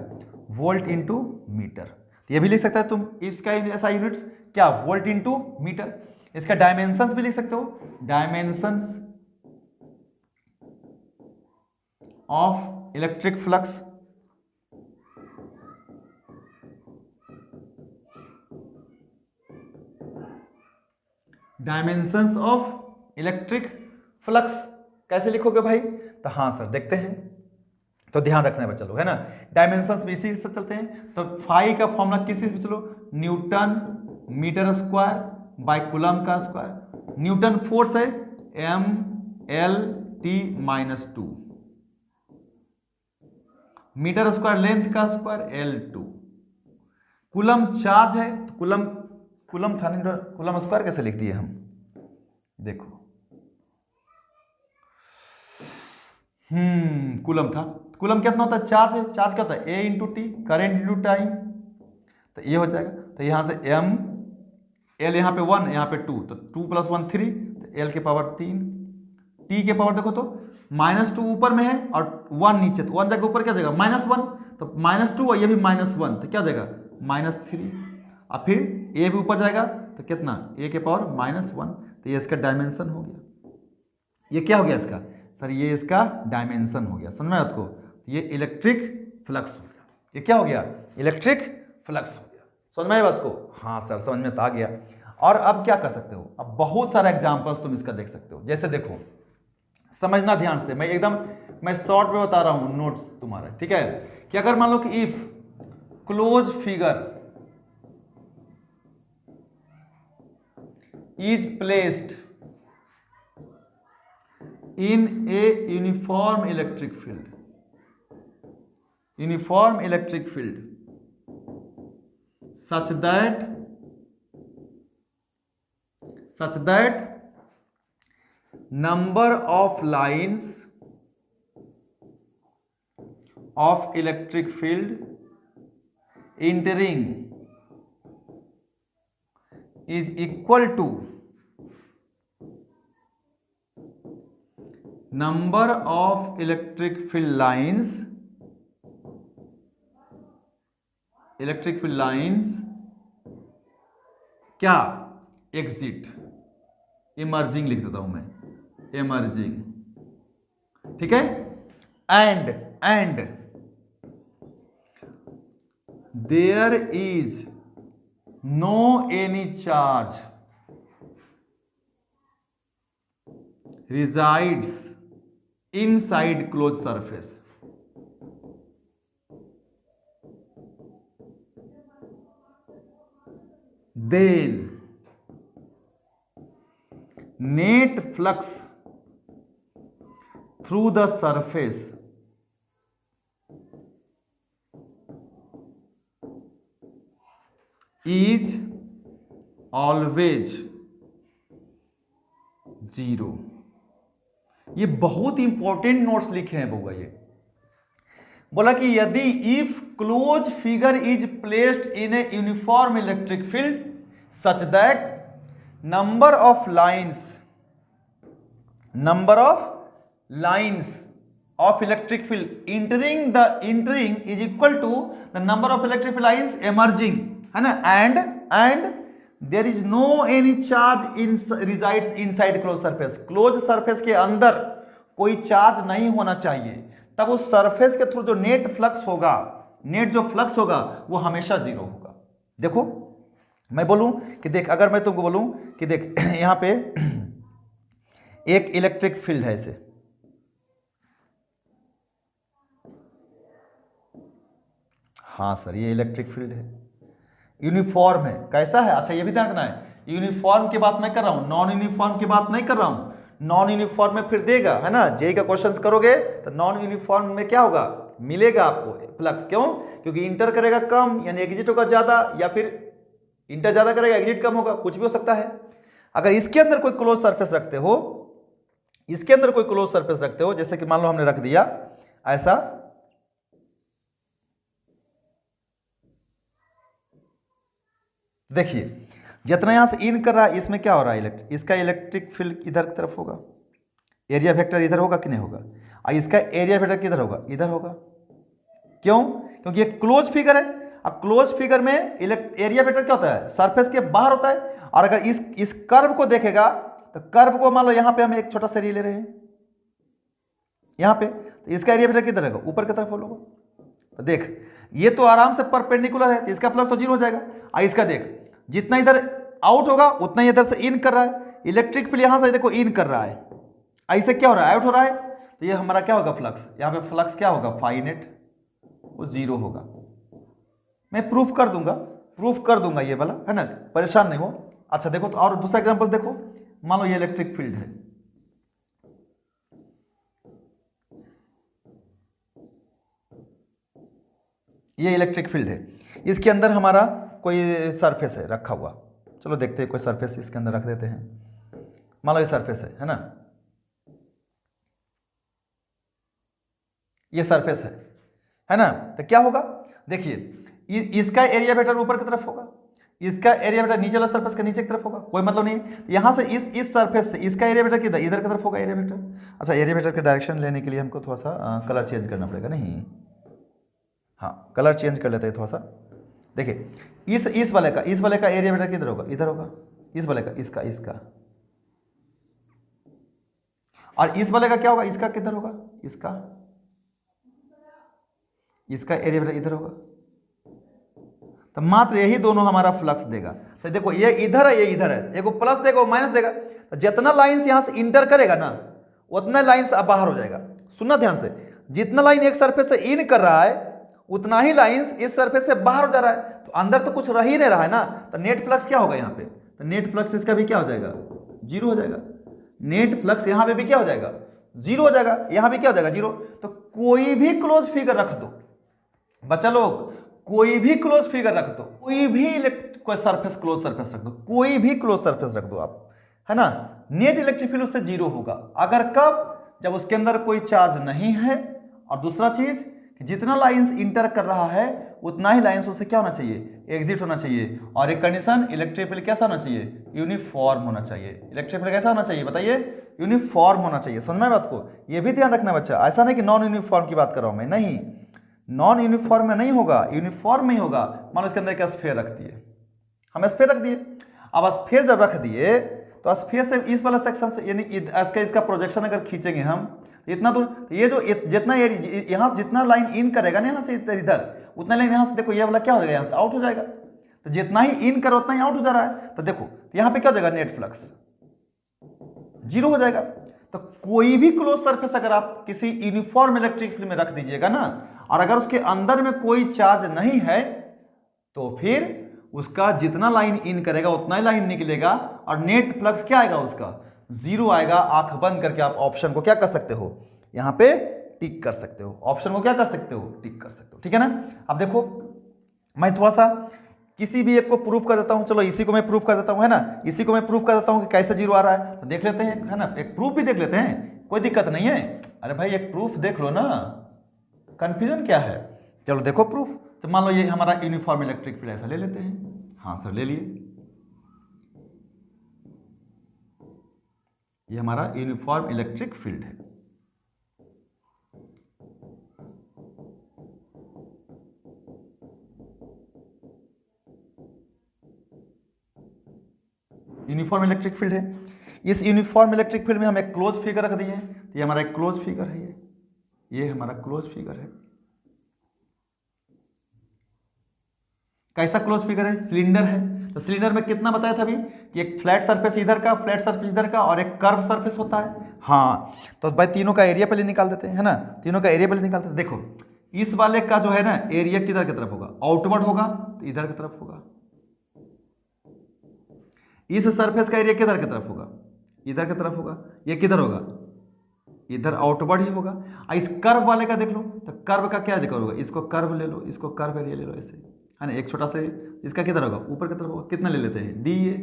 वोल्ट इंटू मीटर। तो ये भी लिख सकता है तुम, इसका ऐसा यूनिट्स क्या, वोल्ट इंटू मीटर। इसका डायमेंशंस भी लिख सकते हो, dimensions of electric flux, dimensions of electric flux कैसे लिखोगे भाई, तो हाँ सर देखते हैं, तो ध्यान रखना है बच्चा लोग, है ना। डायमेंशंस भी इसी से चलते हैं, तो फाई का फॉर्मूला किस चीज में, चलो newton metre square by coulomb का स्क्वायर। न्यूटन फोर्स है M/L/T-2, मीटर स्क्वायर लेंथ का स्क्वायर L2, कूलम चार्ज है, तो कूलम था, कूलम स्क्वायर कैसे लिख दिए हम, देखो कूलम था, कूलम कितना होता है, चार्ज है, चार्ज क्या होता है, A into T, current into time, तो ये हो जाएगा। तो यहां से M, L यहाँ पे 1 यहाँ पे 2, तो 2 + 1 3, तो L के पावर 3, T के पावर देखो तो -2 ऊपर में है और 1 नीचे, तो 1 जगह ऊपर क्या जाएगा, -1, तो -2 और ये भी -1, तो क्या जाएगा -3, और फिर A भी ऊपर जाएगा तो कितना, A के पावर -1, तो ये इसका डायमेंशन हो गया। ये क्या हो गया इसका सर, ये इसका डायमेंशन हो गया। समझ में आपको, ये इलेक्ट्रिक फ्लक्स हो गया। ये क्या हो गया, इलेक्ट्रिक फ्लक्स हो गया। समझ में आई बात को, हाँ सर समझ में तो आ गया। और अब क्या कर सकते हो, अब बहुत सारा एग्जांपल्स तुम इसका देख सकते हो। जैसे देखो, समझना ध्यान से, मैं शॉर्ट में बता रहा हूं नोट्स तुम्हारा, ठीक है। कि अगर मान लो कि if close figure is placed in a uniform electric field, uniform electric field such that number of lines of electric field entering is equal to number of electric field lines क्या एग्जिट, इमर्जिंग लिख देता हूं मैं, इमर्जिंग, ठीक है। And there is no any charge resides inside closed surface, then net flux through the surface is always zero. ये बहुत इंपॉर्टेंट नोट्स लिखे हैं बउआ। ये बोला कि यदि if close figure is placed in a uniform electric field such that number of lines of electric field entering is equal to the number of electric field lines emerging, है ना, and there is no any charge resides inside closed surface, closed surface के अंदर कोई चार्ज नहीं होना चाहिए, तब उस सरफेस के थ्रू जो नेट फ्लक्स होगा, नेट जो फ्लक्स होगा वो हमेशा जीरो होगा। देखो मैं बोलूं कि देख, अगर मैं तुमको बोलूं कि देख यहां पे एक इलेक्ट्रिक फील्ड है ऐसे, हाँ सर ये इलेक्ट्रिक फील्ड है, यूनिफॉर्म है, कैसा है, अच्छा ये भी ध्यान रखना है, यूनिफॉर्म की बात मैं कर रहा हूं, नॉन यूनिफॉर्म की बात नहीं कर रहा हूं। नॉन यूनिफॉर्म में फिर देगा, है ना, जेई का क्वेश्चंस करोगे तो नॉन यूनिफॉर्म में क्या होगा, मिलेगा आपको फ्लक्स, क्यों, क्योंकि इंटर करेगा कम यानी एग्जिट होगा ज्यादा, या फिर इंटर ज्यादा करेगा एग्जिट कम होगा, कुछ भी हो सकता है। अगर इसके अंदर कोई क्लोज सरफेस रखते हो, इसके अंदर कोई क्लोज सरफेस रखते हो, जैसे कि मान लो हमने रख दिया ऐसा, देखिए जितना यहां से इन कर रहा है इसमें क्या हो रहा है, इसका इलेक्ट्रिक फील्ड इधर की तरफ होगा, एरिया वेक्टर इधर होगा कि नहीं होगा, और इसका एरिया वेक्टर किधर होगा, इधर होगा, क्यों, क्योंकि ये क्लोज फिगर है, अब क्लोज फिगर में एरिया वेक्टर क्या होता है, सरफेस के बाहर होता है। और अगर इस कर्व को देखेगा तो कर्व को मान लो यहां पे हम एक छोटा सा एरिया ले रहे हैं यहां पे, तो इसका एरिया वेक्टर किधर रहेगा, ऊपर की तरफ होगा। तो देख ये तो आराम से परपेंडिकुलर है, तो इसका प्लस तो जीरो हो जाएगा, और इसका देख जितना इधर आउट होगा उतना ही इधर से इन कर रहा है, इलेक्ट्रिक फील्ड यहां से देखो इन कर रहा है, ऐसे क्या हो रहा है, आउट हो रहा है, तो ये हमारा क्या होगा, फ्लक्स, यहां पे फ्लक्स क्या होगा, फाइनेट, वो जीरो होगा। मैं प्रूफ कर दूंगा ये वाला, है ना, परेशान नहीं हो। अच्छा देखो तो और दूसरा एग्जांपल देखो, मान लो ये इलेक्ट्रिक फील्ड है, ये इलेक्ट्रिक फील्ड है, इसके अंदर हमारा कोई सरफेस है रखा हुआ, चलो देखते हैं कोई सरफेस इसके अंदर रख देते हैं, मान लो ये सरफेस है ना, ये सरफेस है ना, तो क्या होगा, देखिए इसका एरिया वेक्टर ऊपर की तरफ होगा, इसका एरिया वेक्टर नीचे वाला सरफेस के नीचे की तरफ होगा, कोई मतलब नहीं, यहां से इस सरफेस से इसका एरिया वेक्टर किधर, इधर की तरफ होगा एरिया वेक्टर। अच्छा एरिया वेक्टर के डायरेक्शन लेने के लिए हमको थोड़ा सा कलर चेंज करना पड़ेगा, नहीं हाँ कलर चेंज कर लेते हैं थोड़ा सा। देखिए इस वाले का एरिया वेक्टर किधर होगा, इधर होगा, इस वाले का इसका और इस वाले का क्या होगा, इसका किधर होगा, इसका एरिया वेक्टर इधर होगा, तो मात्र यही दोनों हमारा फ्लक्स देगा। तो देखो ये इधर है, ये इधर है, एक प्लस देगा वो माइनस देगा, तो जितना लाइंस यहां से इंटर करेगा ना उतना लाइंस अब बाहर हो जाएगा। सुनना ध्यान से, जितना लाइन एक सरफेस से इन कर रहा है उतना ही लाइंस इस सरफेस से बाहर हो जा रहा है, तो अंदर तो कुछ रह ही नहीं रहा है ना, तो नेट फ्लक्स क्या होगा यहाँ पे, तो नेट फ्लक्स इसका भी क्या हो जाएगा, जीरो हो जाएगा। नेट फ्लक्स यहाँ पे भी क्या हो जाएगा, जीरो हो जाएगा, यहाँ भी क्या हो जाएगा, जीरो। तो कोई भी क्लोज फिगर रख दो, बच्चा लोग कोई भी क्लोज फिगर रख दो, कोई भी कोई सरफेस क्लोज सरफेस रख दो, कोई भी क्लोज सरफेस रख दो आप, है ना, नेट इलेक्ट्रिक फील्ड उससे जीरो होगा। अगर कब? जब उसके अंदर कोई चार्ज नहीं है, और दूसरा चीज कि जितना लाइंस इंटर कर रहा है उतना ही लाइंस उससे क्या होना चाहिए, एग्जिट होना चाहिए। और एक कंडीशन, इलेक्ट्रिक फील्ड कैसा होना चाहिए, यूनिफॉर्म होना चाहिए। इलेक्ट्रिक फील्ड कैसा होना चाहिए बताइए, यूनिफॉर्म होना चाहिए। समझ में बात को, ये भी ध्यान रखना बच्चा, ऐसा नहीं कि नॉन यूनिफॉर्म की बात कर रहा हूं मैं, नहीं, नॉन यूनिफॉर्म में नहीं होगा, यूनिफॉर्म में ही होगा। मान लो इसके अंदर एक स्फीयर रख दिए, हम स्फीयर रख दिए, अब स्फीयर जब रख दिए तो स्फीयर से इस वाला सेक्शन से, यानी इसका प्रोजेक्शन अगर खींचेंगे हम इतना दूर, तो ये जो जितना यहाँ से जितना लाइन इन करेगा ना यहाँ से इधर, उतना लाइन यहाँ से देखो ये वाला क्या हो जाएगा, यहाँ से आउट हो जाएगा। तो जितना ही इन करो उतना ही आउट हो जा रहा है। तो देखो तो यहाँ पे क्या हो जाएगा, नेट फ्लक्स जीरो हो जाएगा। तो कोई भी क्लोज सरफेस अगर आप किसी यूनिफॉर्म इलेक्ट्रिक फील्ड में रख दीजिएगा ना, और अगर उसके अंदर में कोई चार्ज नहीं है, तो फिर उसका जितना लाइन इन करेगा उतना ही लाइन निकलेगा, और नेट फ्लक्स क्या आएगा, उसका जीरो आएगा। आंख बंद करके आप ऑप्शन को क्या कर सकते हो, यहां पे टिक कर सकते हो, ऑप्शन को क्या कर सकते हो, टिक कर सकते हो, ठीक है ना। अब देखो मैं थोड़ा सा किसी भी एक को प्रूफ कर देता हूं, चलो इसी को मैं प्रूफ कर देता हूं, है ना, इसी को मैं प्रूफ कर देता हूं कि कैसे जीरो आ रहा है। तो देख लेते हैं, है ना, एक प्रूफ भी देख लेते हैं, कोई दिक्कत नहीं है। अरे भाई एक प्रूफ देख लो ना, कंफ्यूजन क्या है। चलो देखो प्रूफ। तो मान लो ये हमारा यूनिफॉर्म इलेक्ट्रिक फील्ड, ऐसा ले लेते हैं, हाँ सर ले लिए, ये हमारा यूनिफॉर्म इलेक्ट्रिक फील्ड है। यूनिफॉर्म इलेक्ट्रिक फील्ड है। इस यूनिफॉर्म इलेक्ट्रिक फील्ड में हम एक क्लोज फिगर रख दिए हैं, तो ये हमारा एक क्लोज फिगर है, ये हमारा क्लोज फिगर है। कैसा क्लोज फिगर है, सिलेंडर है। तो सिलेंडर में कितना बताया था अभी कि एक फ्लैट सरफेस इधर का, फ्लैट सरफेस इधर का, और एक कर्व सरफेस होता है। हाँ तो भाई तीनों का एरिया पहले निकाल देते हैं, है ना, तीनों का एरिया पहले निकालते हैं। देखो इस वाले का जो है ना एरिया किधर की तरफ होगा, आउटवर्ड होगा, तो इधर की तरफ होगा। इस सरफेस का एरिया किधर की तरफ होगा, इधर की तरफ होगा। ये किधर होगा, इधर आउटवर्ड ही होगा। इस कर्व वाले का देख लो, तो कर्व का क्या जिक्र होगा, इसको कर्व ले लो, इसको कर्व एरिया ले लो, ऐसे, है ना, एक छोटा सा, इसका किधर होगा, ऊपर की तरफ होगा। कितना ले लेते हैं, डी ए,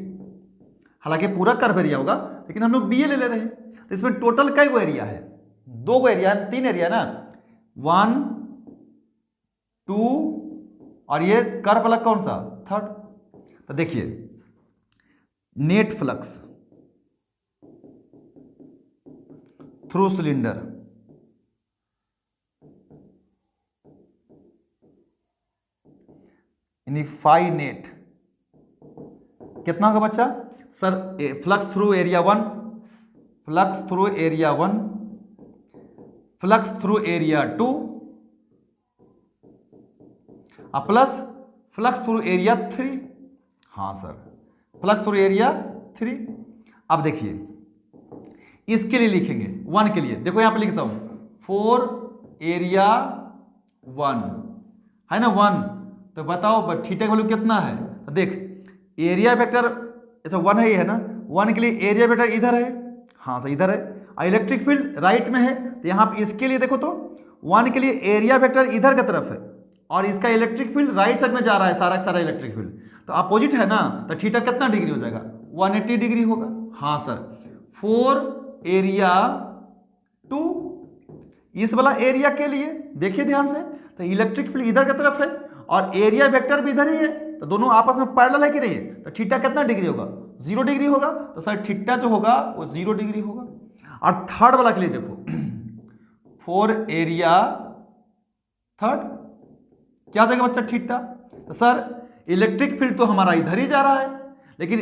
हालांकि पूरा कर्व एरिया होगा लेकिन हम लोग डी ए ले रहे हैं। तो इसमें टोटल कई गो एरिया है, दो गो एरिया है, तीन एरिया ना, 1 2 और ये कर्व वाला कौन सा, थर्ड। तो देखिए नेट फ्लक्स थ्रू सिलेंडर यानी फाई नेट कितना होगा बच्चा, sir flux through area 1, flux through area 1, flux through area 2 plus flux through area 3। हाँ सर फ्लक्स थ्रू एरिया 3। अब देखिए इसके लिए लिखेंगे 1 के लिए, देखो यहां पे लिखता हूं 4 एरिया 1 है ना 1। तो बताओ थीटा का वैल्यू कितना है, तो देख एरिया वेक्टर अच्छा 1 है, ये है ना, 1 के लिए एरिया वेक्टर इधर है, हाँ सर इधर है, और इलेक्ट्रिक फील्ड राइट में है। तो यहाँ पे इसके लिए देखो तो 1 के लिए एरिया वेक्टर इधर की तरफ है, और इसका इलेक्ट्रिक फील्ड राइट साइड में जा रहा है, सारा का सारा इलेक्ट्रिक फील्ड तो अपोजिट है ना। तो थीटा कितना डिग्री हो जाएगा, 180 डिग्री होगा। हाँ सर 4 एरिया 2, इस वाला एरिया के लिए देखिए ध्यान से, तो इलेक्ट्रिक फील्ड इधर की तरफ है और एरिया वेक्टर भी इधर ही है, तो दोनों आपस में पैरेलल है कि नहीं है। तो थीटा कितना डिग्री होगा, 0 डिग्री होगा। तो सर थीटा जो होगा वो 0 डिग्री होगा। और थर्ड वाला के लिए देखो 4 एरिया थर्ड क्या देगा बच्चा, थीटा। तो सर इलेक्ट्रिक फील्ड तो हमारा इधर ही जा रहा है, लेकिन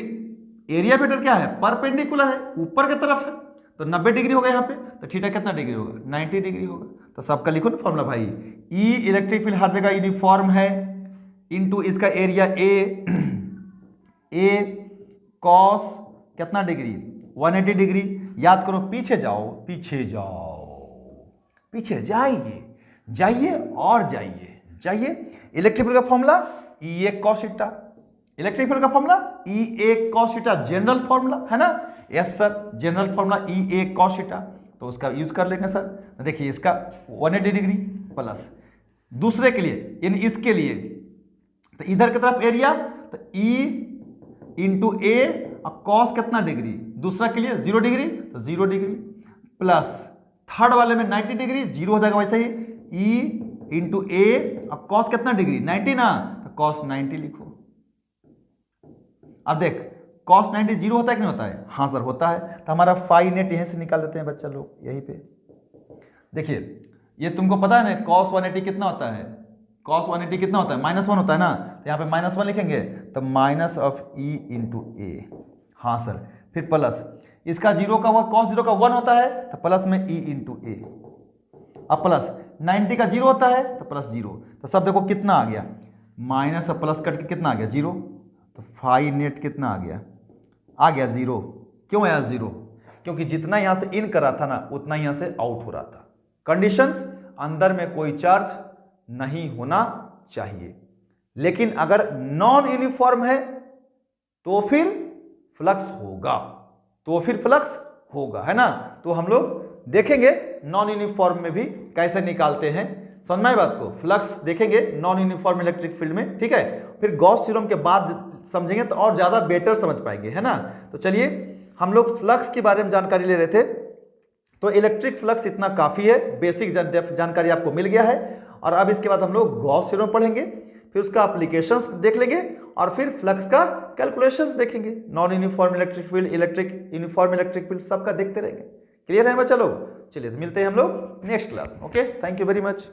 एरिया वेक्टर क्या है, परपेंडिकुलर है, ऊपर की तरफ है, तो 90 डिग्री होगा यहाँ पे। तो थीटा कितना डिग्री होगा, 90 डिग्री होगा। तो सबका लिखो ना फॉर्मूला भाई, ई इलेक्ट्रिक फील्ड हर जगह यूनिफॉर्म है, इनटू इसका एरिया ए कॉस कितना डिग्री, 180 डिग्री। याद करो, पीछे जाओ, पीछे जाओ, पीछे जाइए, जाइए और जाइए, जाइए। इलेक्ट्रिक फील्ड का फॉर्मूला ई ए कॉस थीटा, इलेक्ट्रिक फील्ड का फॉर्मूला ई ए कॉस थीटा, जनरल फॉर्मूला है ना। यस सर जनरल फॉर्मूला ई ए कॉस थीटा, तो उसका यूज कर लेंगे सर। देखिए इसका 180 डिग्री प्लस दूसरे के लिए यानी इसके लिए, तो इधर की तरफ एरिया तो E इंटू ए और कॉस कितना डिग्री, दूसरा के लिए 0 डिग्री तो 0 डिग्री प्लस थर्ड वाले में 90 डिग्री, 0 हो जाएगा वैसे ही E इंटू ए और कॉस कितना डिग्री 90 ना, तो कॉस 90 लिखो। अब देख कॉस 90 0 होता है कि नहीं होता है, हाँ सर होता है, तो हमारा फाई नेट यहीं से निकाल देते हैं बच्चा लोग यहीं पे। देखिए ये तुमको पता है ना कॉस 180 कितना होता है, कॉस 180 कितना होता है -1 होता है ना, तो यहाँ पे -1 लिखेंगे तो माइनस ऑफ ई इंटू ए, हाँ सर, फिर प्लस इसका 0 का हुआ कॉस 0 का 1 होता है तो प्लस में ई इंटू ए, अब प्लस 90 का 0 होता है तो प्लस 0, तो सब देखो कितना आ गया, माइनस और प्लस कट के कितना आ गया 0, तो फाई नेट कितना आ गया 0। क्यों आया 0? क्योंकि जितना यहां से इन कर रहा था ना उतना यहां से आउट हो रहा था। कंडीशंस, अंदर में कोई चार्ज नहीं होना चाहिए, लेकिन अगर नॉन यूनिफॉर्म है तो फिर फ्लक्स होगा, है ना। तो हम लोग देखेंगे नॉन यूनिफॉर्म में भी कैसे निकालते हैं, समझ में आई बात को, फ्लक्स देखेंगे नॉन यूनिफॉर्म इलेक्ट्रिक फील्ड में, ठीक है। फिर गॉस थ्योरम के बाद समझेंगे तो और ज्यादा बेटर समझ पाएंगे, है ना। तो चलिए हम लोग फ्लक्स के बारे में जानकारी ले रहे थे, तो इलेक्ट्रिक फ्लक्स इतना काफी है, बेसिक जानकारी आपको मिल गया है। और अब इसके बाद हम लोग गॉस थ्योरम पढ़ेंगे, फिर उसका एप्लीकेशंस देख लेंगे और फिर फ्लक्स का कैलकुलेशंस देखेंगे, non uniform electric field, uniform electric field सबका देखते रहेंगे। क्लियर है बच्चा लोग? चलिए तो मिलते हैं हम लोग नेक्स्ट क्लास में। Okay, thank you very much.